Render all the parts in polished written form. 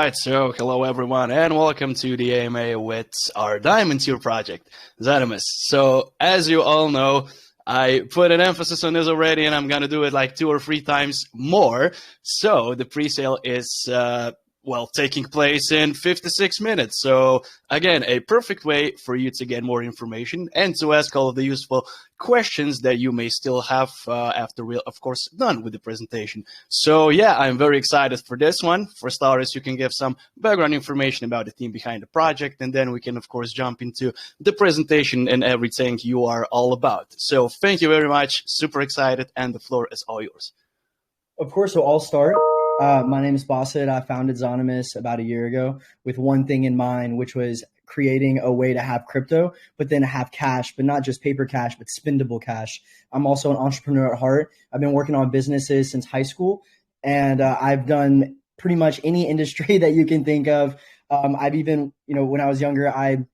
right, so hello everyone and welcome to the AMA with our Diamond Tier project, Zahnymous. So as you all know, I put an emphasis on this already and I'm going to do it like 2 or 3 times more. So the pre-sale is, taking place in 56 minutes. So again, a perfect way for you to get more information and to ask all of the useful questions that you may still have after we're, of course, done with the presentation. So yeah, I'm very excited for this one. For starters, you can give some background information about the team behind the project, and then we can, of course, jump into the presentation and everything you are all about. So thank you very much. Super excited, and the floor is all yours. Of course, so I'll start. My name is Basit. I founded Zahnymous about a year ago with one thing in mind, which was creating a way to have crypto, but then have cash, but not just paper cash, but spendable cash. I'm also an entrepreneur at heart. I've been working on businesses since high school, and I've done pretty much any industry that you can think of. I've even, when I was younger, I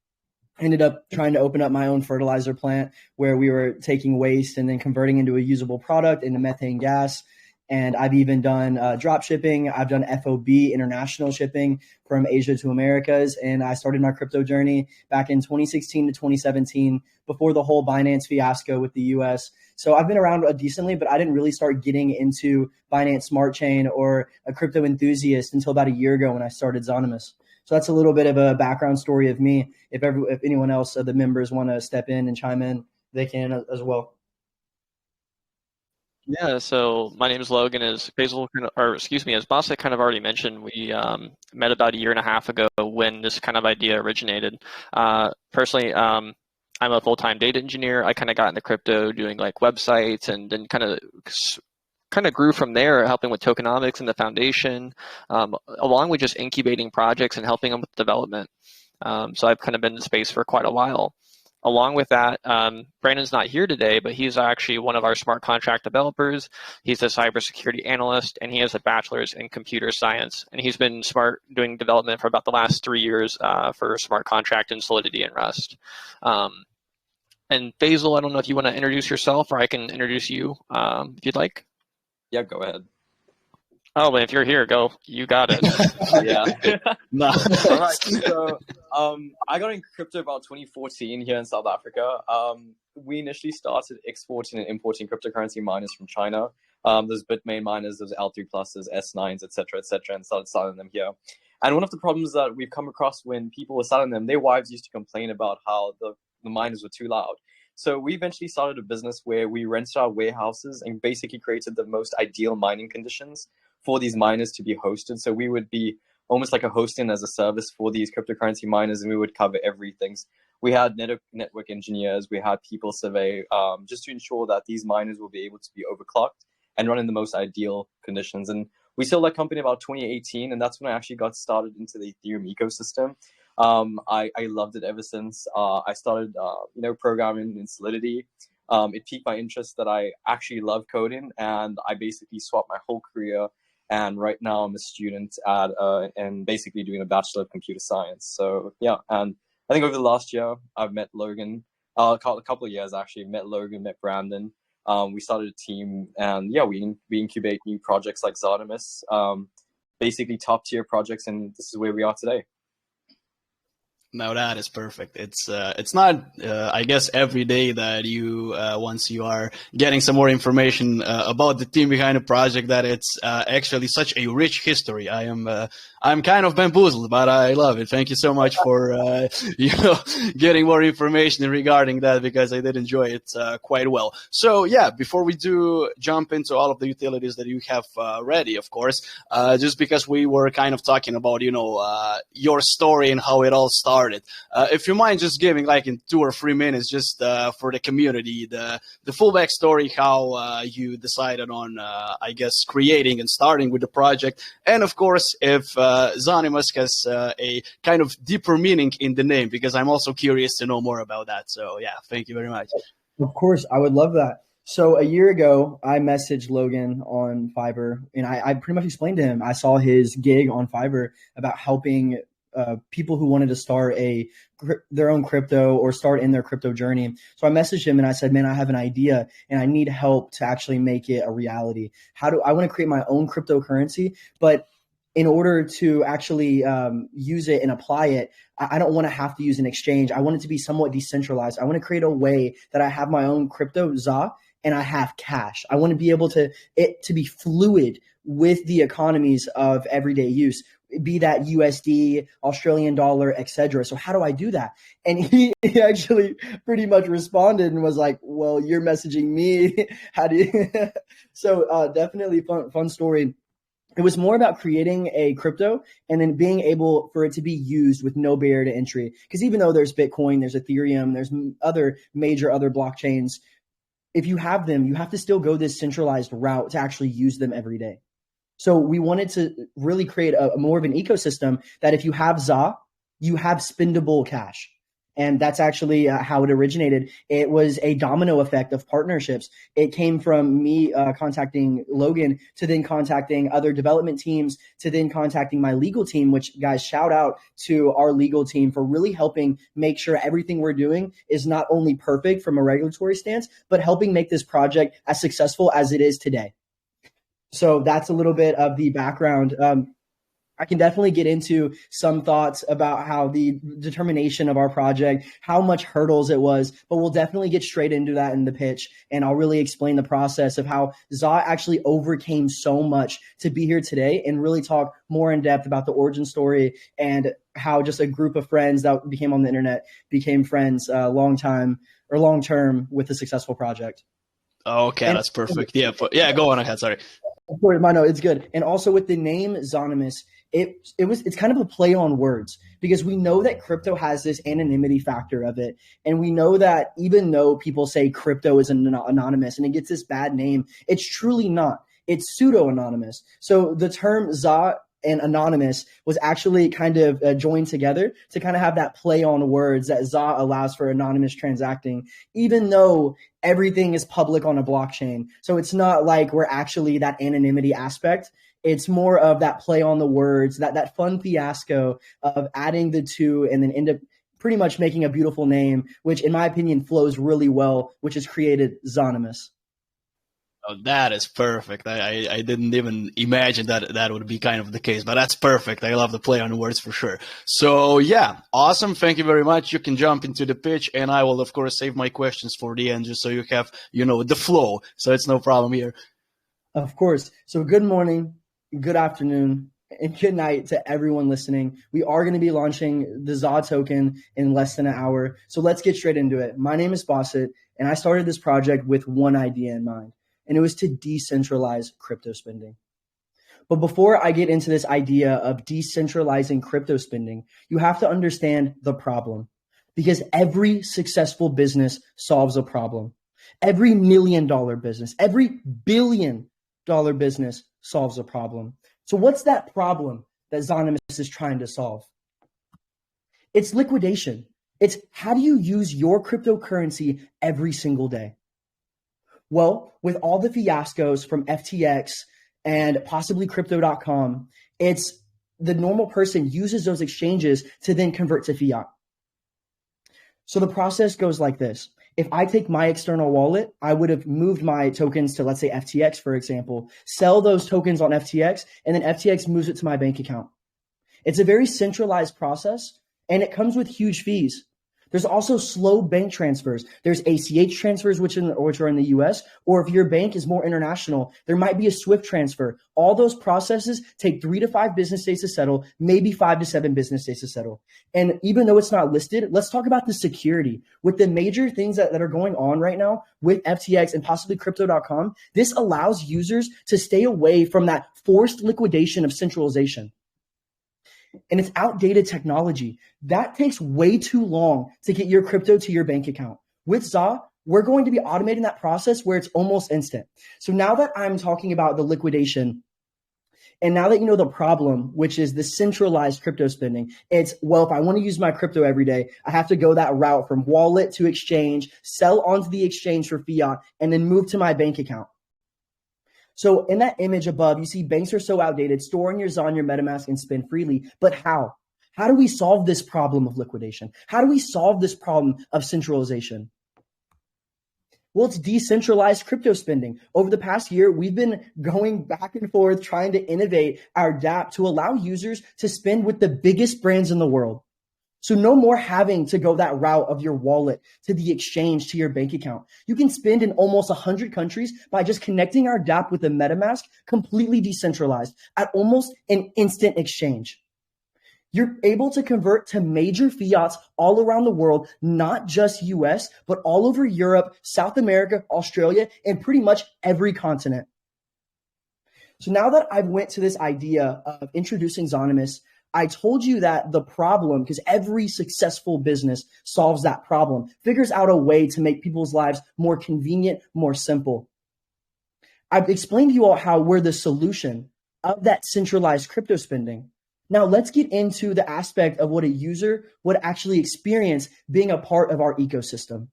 ended up trying to open up my own fertilizer plant where we were taking waste and then converting into a usable product into methane gas. And I've even done drop shipping. I've done FOB, international shipping from Asia to Americas. And I started my crypto journey back in 2016 to 2017 before the whole Binance fiasco with the US. So I've been around decently, but I didn't really start getting into Binance Smart Chain or a crypto enthusiast until about a year ago when I started Zahnymous. So that's a little bit of a background story of me. If anyone else of the members want to step in and chime in, they can as well. Yeah, so my name is Logan. As Basit kind of already mentioned, we met about a year and a half ago when this kind of idea originated. Personally, I'm a full-time data engineer. I kind of got into crypto doing like websites, and then kind of grew from there, helping with tokenomics and the foundation, along with just incubating projects and helping them with development. So I've kind of been in the space for quite a while. Along with that, Brandon's not here today, but he's actually one of our smart contract developers. He's a cybersecurity analyst, and he has a bachelor's in computer science. And he's been doing development for about the last 3 years for smart contract and Solidity and Rust. And Basil, I don't know if you want to introduce yourself, or I can introduce you if you'd like. Yeah, go ahead. Oh, but if you're here, go. You got it. Yeah. No. All right. So I got in crypto about 2014 here in South Africa. We initially started exporting and importing cryptocurrency miners from China. There's Bitmain miners, there's L3+, there's S9s, etc., and started selling them here. And one of the problems that we've come across when people were selling them, their wives used to complain about how the miners were too loud. So we eventually started a business where we rented our warehouses and basically created the most ideal mining conditions for these miners to be hosted. So we would be almost like a hosting as a service for these cryptocurrency miners, and we would cover everything. We had network engineers, we had people survey, just to ensure that these miners will be able to be overclocked and run in the most ideal conditions. And we sold that company about 2018, and that's when I actually got started into the Ethereum ecosystem. I loved it ever since. I started, programming in Solidity. It piqued my interest that I actually love coding, and I basically swapped my whole career. And right now I'm a student and basically doing a Bachelor of Computer Science. So yeah, and I think over the last year I've met Logan, a couple of years actually, met Logan, met Brandon. We started a team, and yeah, we incubate new projects like Zahnymous, basically top tier projects, and this is where we are today. No, that is perfect. It's not, I guess, every day that you, once you are getting some more information about the team behind the project, that it's actually such a rich history. I'm kind of bamboozled, but I love it. Thank you so much for, getting more information regarding that, because I did enjoy it quite well. So yeah, before we do jump into all of the utilities that you have ready, of course, just because we were kind of talking about, your story and how it all started. If you mind just giving like in 2 or 3 minutes, just for the community, the full backstory, how you decided on, I guess, creating and starting with the project. And of course, if Zahnymous has a kind of deeper meaning in the name, because I'm also curious to know more about that. So yeah, thank you very much. Of course, I would love that. So a year ago, I messaged Logan on Fiverr, and I pretty much explained to him, I saw his gig on Fiverr about helping people who wanted to start their own crypto or start in their crypto journey. So I messaged him and I said, man, I have an idea and I need help to actually make it a reality. I want to create my own cryptocurrency, but in order to actually use it and apply it, I don't want to have to use an exchange. I want it to be somewhat decentralized. I want to create a way that I have my own crypto ZA and I have cash. I want to be able to it to be fluid with the economies of everyday use, be that USD, Australian dollar, etc. So how do I do that? And he actually pretty much responded and was like, well, you're messaging me. How do you? So definitely fun story. It was more about creating a crypto and then being able for it to be used with no barrier to entry. Because even though there's Bitcoin, there's Ethereum, there's other blockchains, if you have them, you have to still go this centralized route to actually use them every day. So we wanted to really create a more of an ecosystem that if you have ZA, you have spendable cash. And that's actually how it originated. It was a domino effect of partnerships. It came from me contacting Logan to then contacting other development teams to then contacting my legal team, which, guys, shout out to our legal team for really helping make sure everything we're doing is not only perfect from a regulatory stance, but helping make this project as successful as it is today. So that's a little bit of the background. I can definitely get into some thoughts about how the determination of our project, how much hurdles it was, but we'll definitely get straight into that in the pitch. And I'll really explain the process of how ZA actually overcame so much to be here today and really talk more in depth about the origin story and how just a group of friends that became on the internet became friends long term with a successful project. Okay, And that's perfect. Yeah, go on ahead. Sorry. Of course, no, it's good. And also with the name Zahnymous, it's kind of a play on words because we know that crypto has this anonymity factor of it. And we know that even though people say crypto is anonymous and it gets this bad name, it's truly not. It's pseudo-anonymous. So the term ZA and anonymous was actually kind of joined together to kind of have that play on words that ZA allows for anonymous transacting, even though everything is public on a blockchain. So it's not like we're actually that anonymity aspect. It's more of that play on the words, that fun fiasco of adding the two and then end up pretty much making a beautiful name, which in my opinion flows really well, which has created Zahnymous. Oh, that is perfect. I didn't even imagine that would be kind of the case, but that's perfect. I love the play on words for sure. So yeah, awesome. Thank you very much. You can jump into the pitch and I will of course save my questions for the end just so you have, the flow. So it's no problem here. Of course. So good morning, good afternoon, and good night to everyone listening. We are going to be launching the ZA token in less than an hour. So let's get straight into it. My name is Basit and I started this project with one idea in mind. And it was to decentralize crypto spending. But before I get into this idea of decentralizing crypto spending, you have to understand the problem. Because every successful business solves a problem. Every $1 million business, every $1 billion business solves a problem. So what's that problem that Zahnymous is trying to solve? It's liquidation. It's how do you use your cryptocurrency every single day? Well, with all the fiascos from FTX and possibly crypto.com, it's the normal person uses those exchanges to then convert to fiat. So the process goes like this. If I take my external wallet, I would have moved my tokens to, let's say, FTX, for example, sell those tokens on FTX, and then FTX moves it to my bank account. It's a very centralized process, and it comes with huge fees. There's also slow bank transfers. There's ACH transfers, which are in the US, or if your bank is more international, there might be a SWIFT transfer. All those processes take 3 to 5 business days to settle, maybe 5 to 7 business days to settle. And even though it's not listed, let's talk about the security. With the major things that are going on right now with FTX and possibly crypto.com, this allows users to stay away from that forced liquidation of centralization. And it's outdated technology. That takes way too long to get your crypto to your bank account. With ZA, we're going to be automating that process where it's almost instant. So now that I'm talking about the liquidation, and now that you know the problem, which is the centralized crypto spending, it's, well, if I want to use my crypto every day, I have to go that route from wallet to exchange, sell onto the exchange for fiat, and then move to my bank account. So in that image above, you see banks are so outdated, storing your ZA on your MetaMask and spend freely. But how? How do we solve this problem of liquidation? How do we solve this problem of centralization? Well, it's decentralized crypto spending. Over the past year, we've been going back and forth trying to innovate our dApp to allow users to spend with the biggest brands in the world. So no more having to go that route of your wallet to the exchange to your bank account. You can spend in almost 100 countries by just connecting our dApp with a MetaMask, completely decentralized at almost an instant exchange. You're able to convert to major fiats all around the world, not just US, but all over Europe, South America, Australia, and pretty much every continent. So now that I've went to this idea of introducing Zahnymous, I told you that the problem, because every successful business solves that problem, figures out a way to make people's lives more convenient, more simple. I've explained to you all how we're the solution of that centralized crypto spending. Now let's get into the aspect of what a user would actually experience being a part of our ecosystem.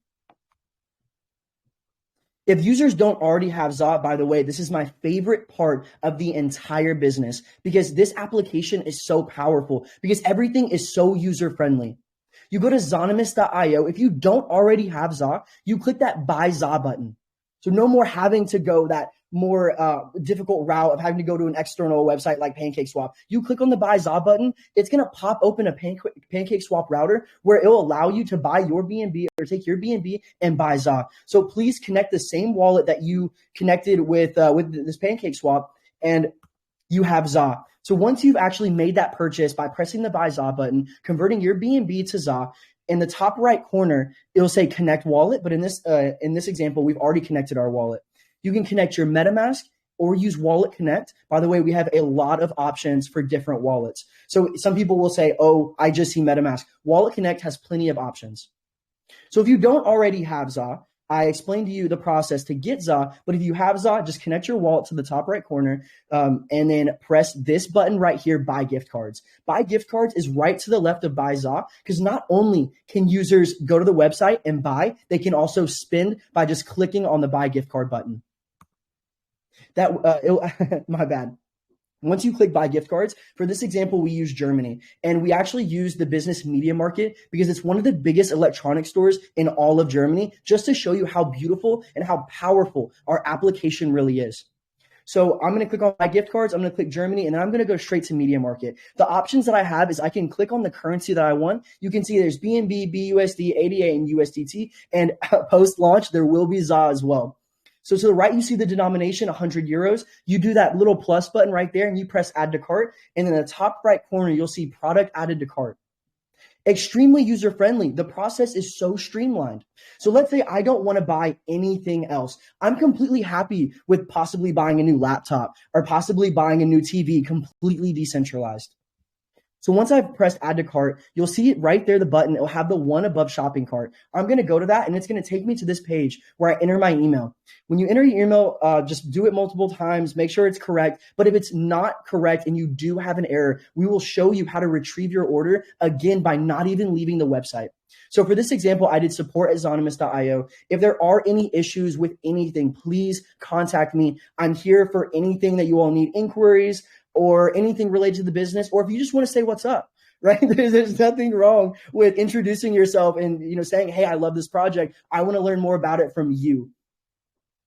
If users don't already have ZA, by the way, this is my favorite part of the entire business because this application is so powerful because everything is so user-friendly. You go to Zahnymous.io. If you don't already have ZA, you click that Buy ZA button. So no more having to go that more difficult route of having to go to an external website like PancakeSwap. You click on the Buy ZA button, it's going to pop open a PancakeSwap router where it will allow you to buy your BNB or take your BNB and buy ZA. So please connect the same wallet that you connected with this PancakeSwap and you have ZA. So once you've actually made that purchase by pressing the Buy ZA button, converting your BNB to ZA, in the top right corner, it'll say connect wallet. But in this example, we've already connected our wallet. You can connect your MetaMask or use Wallet Connect. By the way, we have a lot of options for different wallets. So some people will say, oh, I just see MetaMask. Wallet Connect has plenty of options. So if you don't already have ZA, I explained to you the process to get ZA, but if you have ZA, just connect your wallet to the top right corner and then press this button right here, Buy Gift Cards. Buy Gift Cards is right to the left of Buy ZA because not only can users go to the website and buy, they can also spend by just clicking on the Buy Gift Card button. My bad. Once you click Buy Gift Cards, for this example, we use Germany, and we actually use the business media market because it's one of the biggest electronic stores in all of Germany, just to show you how beautiful and how powerful our application really is. So I'm going to click on Buy Gift Cards, I'm going to click Germany, and then I'm going to go straight to media market. The options that I have is I can click on the currency that I want. You can see there's BNB, BUSD, ADA, and USDT, and post-launch, there will be ZA as well. So to the right, you see the denomination, 100 euros. You do that little plus button right there and you press add to cart. And in the top right corner, you'll see product added to cart. Extremely user-friendly. The process is so streamlined. So let's say I don't want to buy anything else. I'm completely happy with possibly buying a new laptop or possibly buying a new TV, completely decentralized. So once I've pressed add to cart, you'll see it right there, the button. It'll have the one above shopping cart. I'm going to go to that and it's going to take me to this page where I enter my email. When you enter your email, just do it multiple times, make sure it's correct. But if it's not correct and you do have an error, we will show you how to retrieve your order again by not even leaving the website. So for this example, I did support at Zahnymous.io. If there are any issues with anything, please contact me. I'm here for anything that you all need, inquiries, or anything related to the business, or if you just want to say what's up, right? There's nothing wrong with introducing yourself and saying, hey, I love this project. I want to learn more about it from you.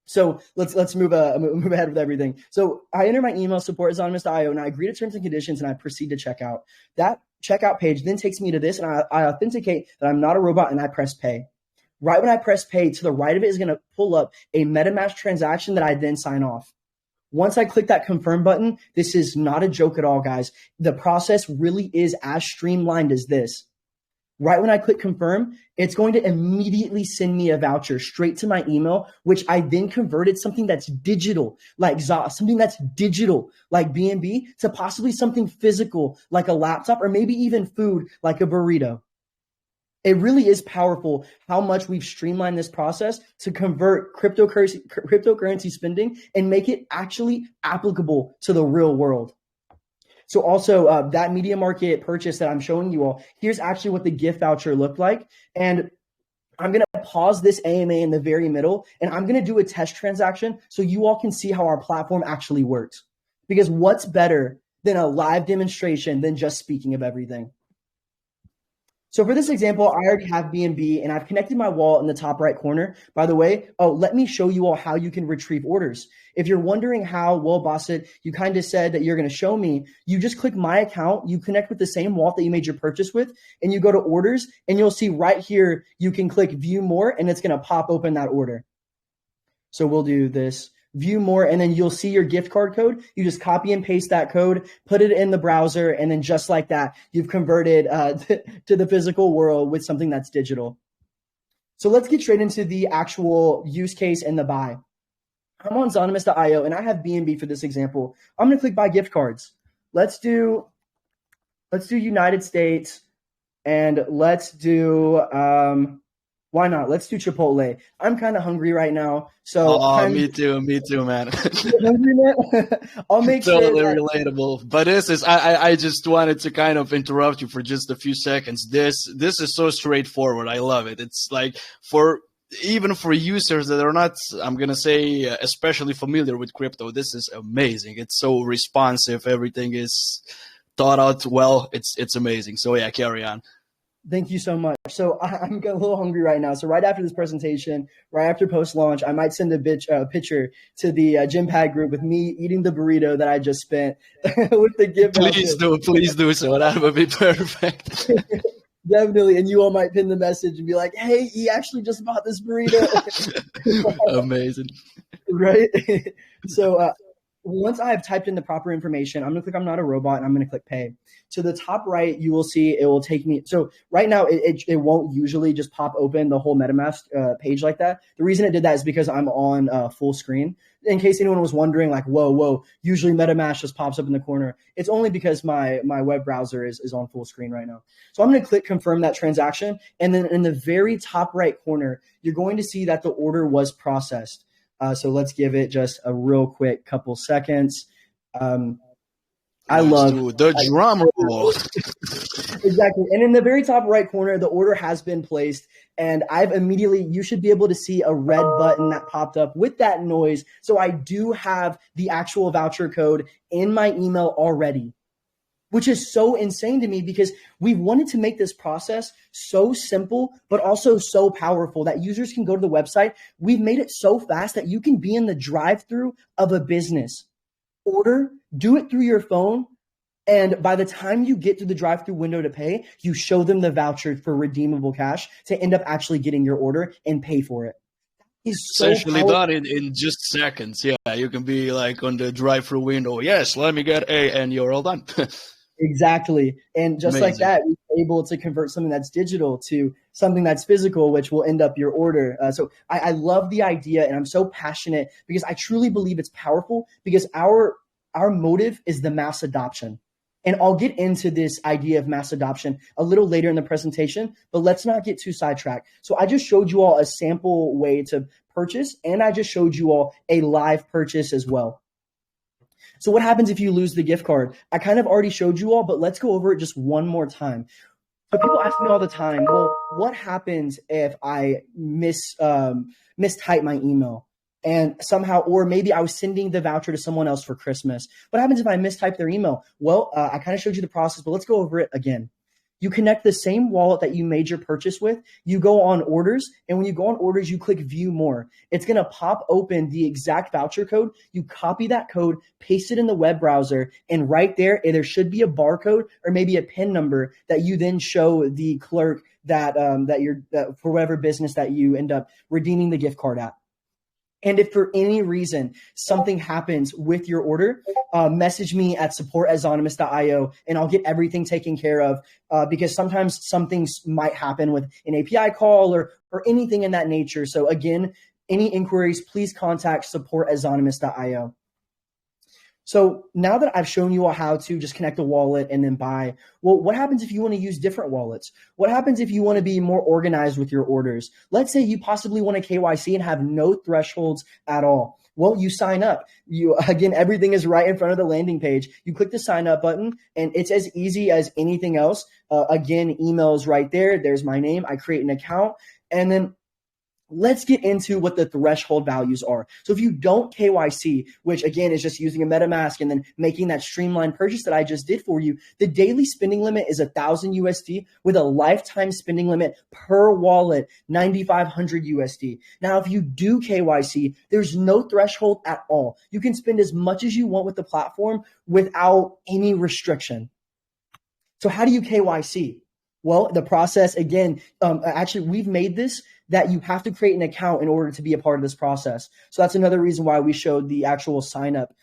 So let's move ahead with everything. So I enter my email, support@Zahnymous.io, and I agree to terms and conditions, and I proceed to check out. That checkout page then takes me to this, and I authenticate that I'm not a robot, and I press pay. Right when I press pay, to the right of it is going to pull up a MetaMask transaction that I then sign off. Once I click that confirm button, this is not a joke at all, guys. The process really is as streamlined as this. Right when I click confirm, it's going to immediately send me a voucher straight to my email, which I then converted something that's digital, like ZA, something that's digital, like BNB, to possibly something physical, like a laptop, or maybe even food, like a burrito. It really is powerful how much we've streamlined this process to convert cryptocurrency spending and make it actually applicable to the real world. So also that media market purchase that I'm showing you all, here's actually what the gift voucher looked like. And I'm going to pause this AMA in the very middle, and I'm going to do a test transaction so you all can see how our platform actually works. Because what's better than a live demonstration than just speaking of everything? So for this example, I already have BNB and I've connected my wallet in the top right corner. By the way, let me show you all how you can retrieve orders. If you're wondering how, well, Bosset, you kind of said that you're going to show me, you just click my account, you connect with the same wallet that you made your purchase with, and you go to orders, and you'll see right here, you can click view more, and it's going to pop open that order. So we'll do this. View more, and then you'll see your gift card code. You just copy and paste that code, put it in the browser, and then just like that, you've converted to the physical world with something that's digital. So let's get straight into the actual use case and the buy. I'm on Zahnymous.io, and I have BNB for this example. I'm going to click buy gift cards. Let's do United States, and let's do why not? Let's do Chipotle. I'm kind of hungry right now. So me too, man. Hungry, man? I'll make totally sure relatable. But this is I just wanted to kind of interrupt you for just a few seconds. This is so straightforward. I love it. It's like even for users that are not, I'm gonna say, especially familiar with crypto, this is amazing. It's so responsive. Everything is thought out well. It's amazing. So yeah, carry on. Thank you so much. So I'm a little hungry right now. So right after this presentation, right after post-launch, I might send a picture to the GemPad group with me eating the burrito that I just spent with the gift. Please do so. That would be perfect. Definitely. And you all might pin the message and be like, hey, he actually just bought this burrito. Amazing. Right? So once I have typed in the proper information, I'm going to click I'm not a robot, and I'm going to click pay. To the top right, you will see it will take me. So right now, it won't usually just pop open the whole MetaMask page like that. The reason it did that is because I'm on full screen. In case anyone was wondering, like, whoa, usually MetaMask just pops up in the corner. It's only because my web browser is on full screen right now. So I'm going to click confirm that transaction. And then in the very top right corner, you're going to see that the order was processed. So let's give it just a real quick couple seconds. I love the drum roll. Exactly. And in the very top right corner, the order has been placed. And you should be able to see a red button that popped up with that noise. So I do have the actual voucher code in my email already, which is so insane to me because we wanted to make this process so simple, but also so powerful that users can go to the website. We've made it so fast that you can be in the drive-through of a business, order, do it through your phone, and by the time you get to the drive-through window to pay, you show them the voucher for redeemable cash to end up actually getting your order and pay for it. It's essentially done in just seconds. Yeah, you can be like on the drive-through window. Yes, let me get and you're all done. Exactly. And just Amazing. Like that, we're able to convert something that's digital to something that's physical, which will end up your order. So I love the idea, and I'm so passionate because I truly believe it's powerful because our motive is the mass adoption. And I'll get into this idea of mass adoption a little later in the presentation, but let's not get too sidetracked. So I just showed you all a sample way to purchase, and I just showed you all a live purchase as well. So what happens if you lose the gift card? I kind of already showed you all, but let's go over it just one more time. So people ask me all the time, well, what happens if I mistype my email? And somehow, or maybe I was sending the voucher to someone else for Christmas. What happens if I mistype their email? Well, I kind of showed you the process, but let's go over it again. You connect the same wallet that you made your purchase with. You go on orders, and when you go on orders, you click view more. It's going to pop open the exact voucher code. You copy that code, paste it in the web browser, and right there should be a barcode or maybe a PIN number that you then show the clerk that for whatever business that you end up redeeming the gift card at. And if for any reason something happens with your order, message me at support@zahnymous.io, and I'll get everything taken care of because sometimes some things might happen with an API call or anything in that nature. So again, any inquiries, please contact support@zahnymous.io. So now that I've shown you all how to just connect a wallet and then buy, well, what happens if you want to use different wallets? What happens if you want to be more organized with your orders? Let's say you possibly want a KYC and have no thresholds at all. Well, you sign up. Again, everything is right in front of the landing page. You click the sign up button, and it's as easy as anything else. Again, email is right there. There's my name. I create an account, and then let's get into what the threshold values are. So if you don't KYC, which again is just using a MetaMask and then making that streamlined purchase that I just did for you, the daily spending limit is 1,000 USD with a lifetime spending limit per wallet, 9,500 USD. Now, if you do KYC, there's no threshold at all. You can spend as much as you want with the platform without any restriction. So how do you KYC? Well, the process, again, actually, we've made this that you have to create an account in order to be a part of this process. So that's another reason why we showed the actual sign up.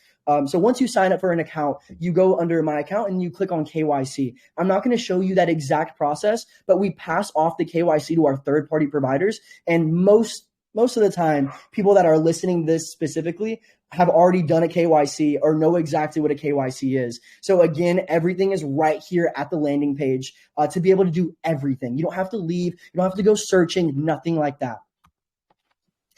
So once you sign up for an account, you go under my account and you click on KYC. I'm not going to show you that exact process, but we pass off the KYC to our third-party providers. And most of the time, people that are listening this specifically have already done a KYC or know exactly what a KYC is. So again, everything is right here at the landing page to be able to do everything. You don't have to leave. You don't have to go searching, nothing like that.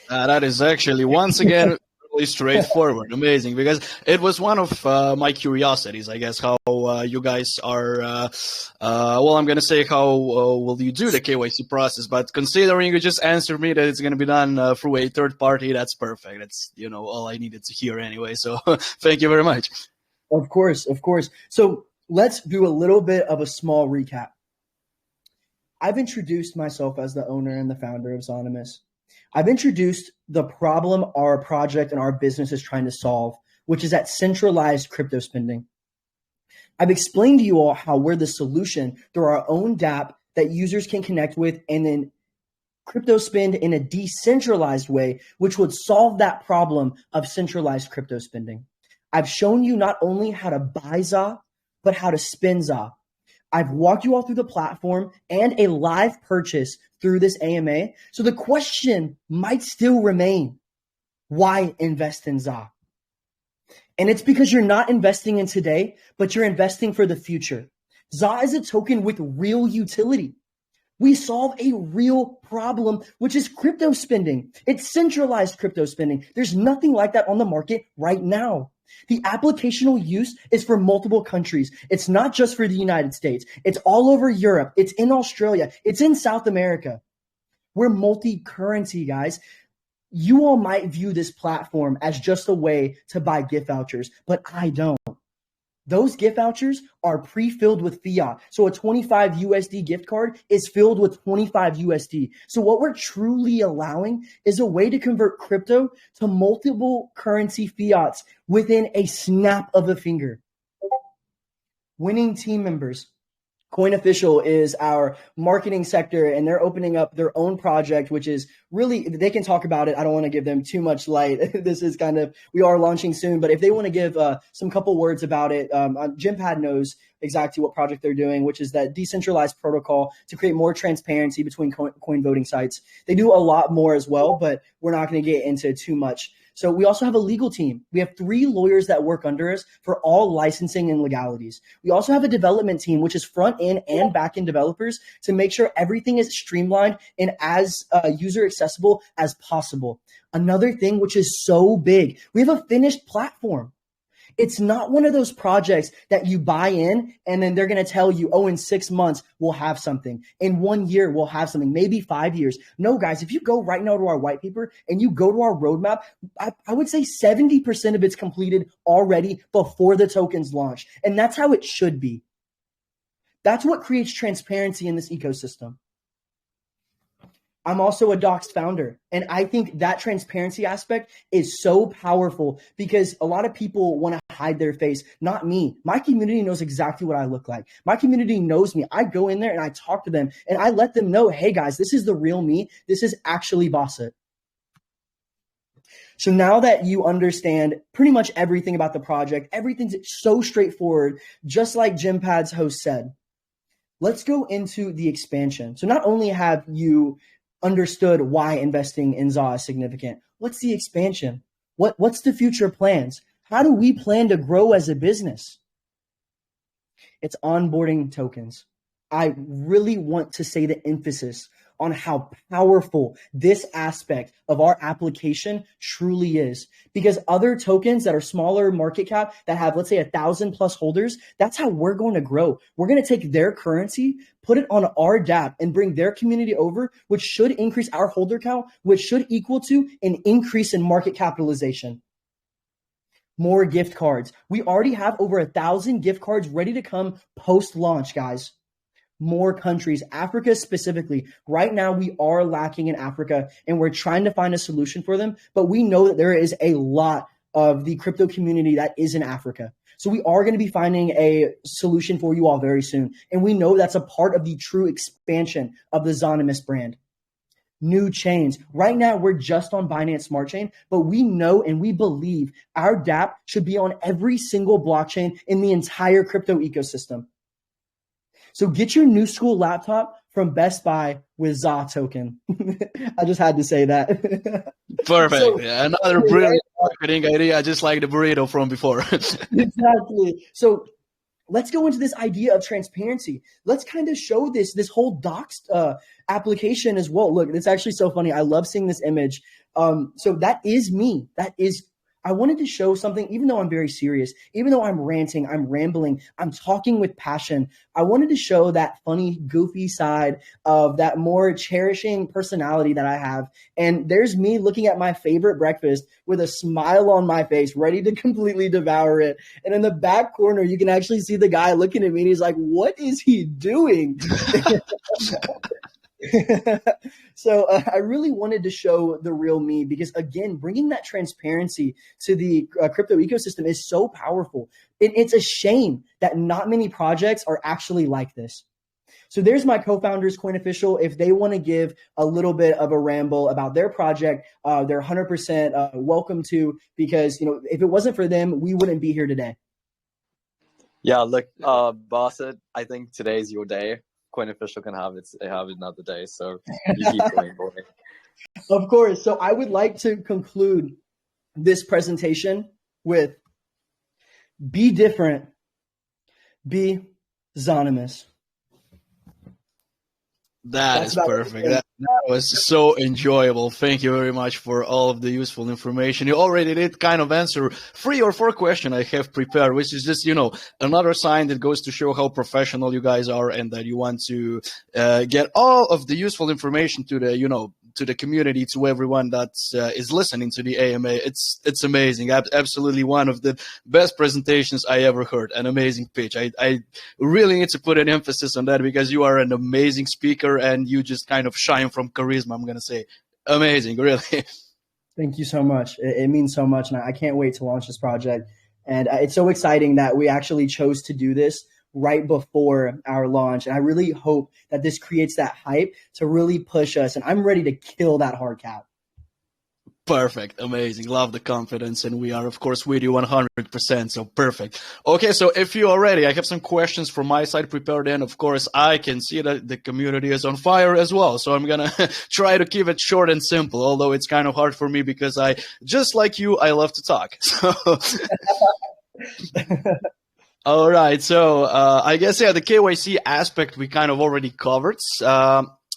That is actually, once again, really straightforward. Amazing, because it was one of my curiosities, I guess, how you guys are, well, I'm going to say how will you do the KYC process, but considering you just answered me that it's going to be done through a third party, that's perfect. That's, all I needed to hear anyway. So thank you very much. Of course. So let's do a little bit of a small recap. I've introduced myself as the owner and the founder of Zahnymous. I've introduced the problem our project and our business is trying to solve, which is that centralized crypto spending. I've explained to you all how we're the solution through our own dApp that users can connect with and then crypto spend in a decentralized way, which would solve that problem of centralized crypto spending. I've shown you not only how to buy ZA, but how to spend ZA. I've walked you all through the platform and a live purchase through this AMA. So the question might still remain, why invest in ZA? And it's because you're not investing in today, but you're investing for the future. ZA is a token with real utility. We solve a real problem, which is crypto spending. It's centralized crypto spending. There's nothing like that on the market right now. The applicational use is for multiple countries. It's not just for the United States. It's all over Europe. It's in Australia. It's in South America. We're multi-currency, guys. You all might view this platform as just a way to buy gift vouchers, but I don't. Those gift vouchers are pre-filled with fiat. So a 25 USD gift card is filled with 25 USD. So what we're truly allowing is a way to convert crypto to multiple currency fiats within a snap of a finger. Winning team members. Coin Official is our marketing sector, and they're opening up their own project, which is really, they can talk about it. I don't want to give them too much light. This is kind of, we are launching soon, but if they want to give some couple words about it, GemPad knows exactly what project they're doing, which is that decentralized protocol to create more transparency between coin voting sites. They do a lot more as well, but we're not going to get into too much. So we also have a legal team. We have 3 lawyers that work under us for all licensing and legalities. We also have a development team, which is front end and back end developers to make sure everything is streamlined and as user accessible as possible. Another thing, which is so big, we have a finished platform. It's not one of those projects that you buy in and then they're going to tell you, oh, in 6 months, we'll have something. In 1 year, we'll have something, maybe 5 years. No, guys, if you go right now to our white paper and you go to our roadmap, I would say 70% of it's completed already before the tokens launch. And that's how it should be. That's what creates transparency in this ecosystem. I'm also a Doxed founder, and I think that transparency aspect is so powerful because a lot of people want to hide their face. Not me. My community knows exactly what I look like. My community knows me. I go in there and I talk to them and I let them know, hey guys, this is the real me. This is actually Bosset. So now that you understand pretty much everything about the project, everything's so straightforward, just like GemPad's host said, let's go into the expansion. So not only have you understood why investing in ZA is significant, what's the expansion? What's the future plans? How do we plan to grow as a business? It's onboarding tokens. I really want to say the emphasis on how powerful this aspect of our application truly is. Because other tokens that are smaller market cap that have, let's say, 1,000 plus holders, that's how we're going to grow. We're going to take their currency, put it on our dApp, and bring their community over, which should increase our holder count, which should equal to an increase in market capitalization. More gift cards. We already have over 1,000 gift cards ready to come post-launch, guys. More countries, Africa specifically. Right now, we are lacking in Africa, and we're trying to find a solution for them. But we know that there is a lot of the crypto community that is in Africa. So we are going to be finding a solution for you all very soon. And we know that's a part of the true expansion of the Zahnymous brand. New chains. Right now, we're just on Binance Smart Chain, but we know and we believe our dApp should be on every single blockchain in the entire crypto ecosystem. So get your new school laptop from Best Buy with ZA token. I just had to say that. Perfect. So, another brilliant marketing idea, just like the burrito from before. Exactly. So let's go into this idea of transparency. Let's kind of show this whole docs application as well. Look, it's actually so funny. I love seeing this image. So that is me. I wanted to show something, even though I'm very serious, even though I'm ranting, I'm rambling, I'm talking with passion. I wanted to show that funny, goofy side of that more cherishing personality that I have. And there's me looking at my favorite breakfast with a smile on my face, ready to completely devour it. And in the back corner, you can actually see the guy looking at me and he's like, what is he doing? So I really wanted to show the real me because, again, bringing that transparency to the crypto ecosystem is so powerful. It's a shame that not many projects are actually like this. So there's my co-founders, Coin Official. If they want to give a little bit of a ramble about their project, they're 100% welcome to, because if it wasn't for them, we wouldn't be here today. Yeah, look, Bassett, I think today's your day. Coin Official can have another day, so you keep going, boy. Of course. So I would like to conclude this presentation with be different, be Zahnymous. That's perfect. That was so enjoyable. Thank you very much for all of the useful information. You already did kind of answer 3 or 4 questions I have prepared, which is just, another sign that goes to show how professional you guys are and that you want to get all of the useful information to the, to the community, to everyone that is listening to the AMA. It's amazing. Absolutely one of the best presentations I ever heard. An amazing pitch. I really need to put an emphasis on that because you are an amazing speaker and you just kind of shine from charisma, I'm going to say. Amazing, really. Thank you so much. It means so much, and I can't wait to launch this project. And it's so exciting that we actually chose to do this right before our launch. And I really hope that this creates that hype to really push us. And I'm ready to kill that hard cap. Perfect. Amazing. Love the confidence. And we are, of course, with you 100%. So perfect. Okay. So if you are ready, I have some questions from my side prepared. And of course, I can see that the community is on fire as well. So I'm going to try to keep it short and simple, although it's kind of hard for me because just like you, I love to talk. So all right. So I guess, the KYC aspect we kind of already covered.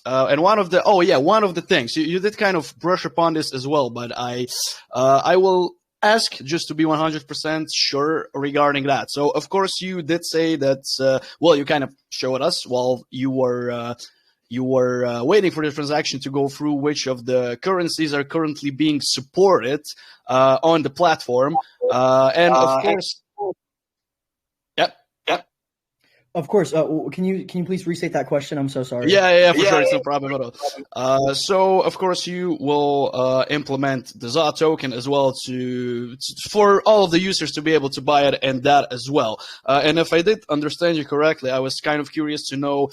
And one of the things you did kind of brush upon this as well, but I will ask just to be 100% sure regarding that. So of course you did say that, you kind of showed us while you were waiting for the transaction to go through which of the currencies are currently being supported on the platform. And of course, Of course. Can you please restate that question? I'm so sorry. Yeah, for sure. It's no problem at all. So, of course, you will implement the ZA token as well for all of the users to be able to buy it and that as well. And if I did understand you correctly, I was kind of curious to know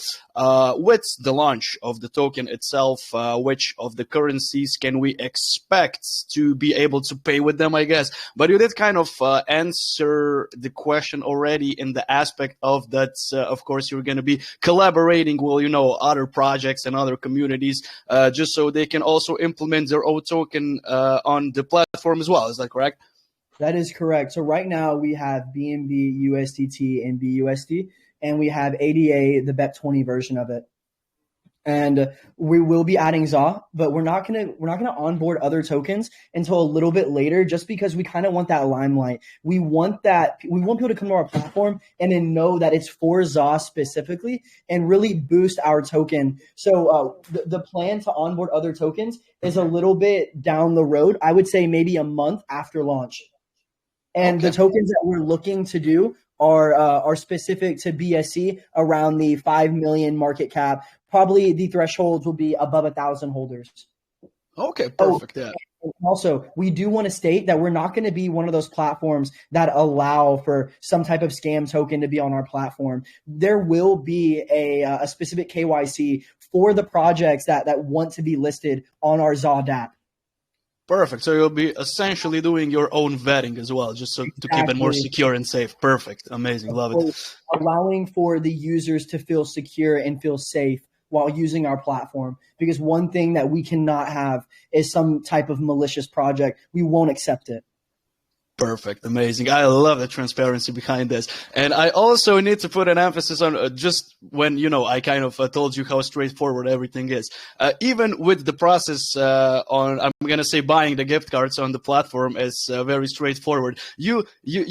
with the launch of the token itself, which of the currencies can we expect to be able to pay with them, I guess. But you did kind of answer the question already in the aspect of that. Of course, you're going to be collaborating with, other projects and other communities, just so they can also implement their own token on the platform as well. Is that correct? That is correct. So right now we have BNB, USDT, and BUSD, and we have ADA, the BEP20 version of it. And we will be adding ZA, but we're not gonna onboard other tokens until a little bit later, just because we kind of want that limelight. We want people to come to our platform and then know that it's for ZA specifically, and really boost our token. So the plan to onboard other tokens is a little bit down the road. I would say maybe a month after launch. And the tokens that we're looking to do are specific to BSC around the 5 million market cap. Probably the thresholds will be above 1,000 holders. Okay, perfect. Yeah. Also, we do want to state that we're not going to be one of those platforms that allow for some type of scam token to be on our platform. There will be a specific KYC for the projects that want to be listed on our ZA DApp. Perfect. So you'll be essentially doing your own vetting as well, just to keep it more secure and safe. Perfect. Amazing. Love it. Allowing for the users to feel secure and feel safe while using our platform. Because one thing that we cannot have is some type of malicious project. We won't accept it. Perfect. Amazing. I love the transparency behind this. And I also need to put an emphasis on just when, I kind of told you how straightforward everything is. Even with the process I'm going to say buying the gift cards on the platform is very straightforward. You